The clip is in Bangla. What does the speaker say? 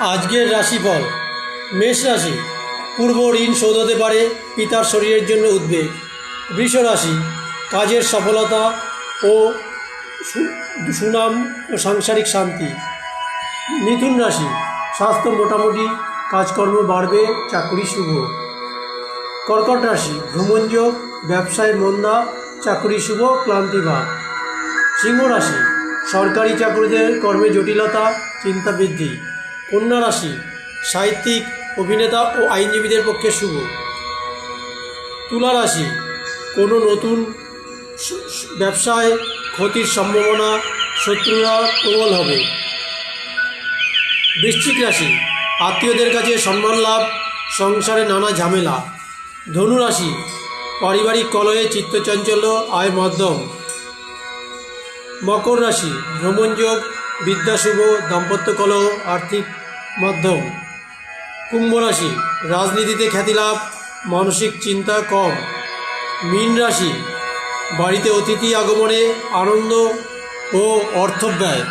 আজকের রাশিফল। মেষ রাশি, পূর্ব ঋণ শোধ হতে পারে, পিতার শরীরের জন্য উদ্বেগ। বৃষ রাশি, কাজের সফলতা ও সুনাম ও সাংসারিক শান্তি। মিথুন রাশি, স্বাস্থ্য মোটামুটি, কাজকর্ম বাড়বে, চাকরি শুভ। কর্কট রাশি, ভ্রমণযোগ, ব্যবসায় মন্দা, চাকরি শুভ, ক্লান্তিভাব। সিংহ রাশি, সরকারি চাকরিদের কর্মে জটিলতা, চিন্তা বৃদ্ধি। কন্যা রাশি, সাহিত্যিক, অভিনেতা ও আইনজীবীদের পক্ষে শুভ। তুলা রাশি, কোনো নতুন ব্যবসায় ক্ষতির সম্ভাবনা, শত্রুরা প্রবল হবে। বৃশ্চিক রাশি, আত্মীয়দের কাছে সম্মান লাভ, সংসারে নানা ঝামেলা। ধনু রাশি, পারিবারিক কলহে চিত্তচাঞ্চল্য, আয় মধ্যম। মকর রাশি, ভ্রমণযোগ, বিদ্যাশুভ, দাম্পত্য কলহ, আর্থিক মধ্যম। কুম্ভ রাশি, রাজনীতিতে খ্যাতিলাভ, মানসিক চিন্তা কম। মীন রাশি, বাড়িতে অতিথি আগমনে আনন্দ ও অর্থ ব্যয়।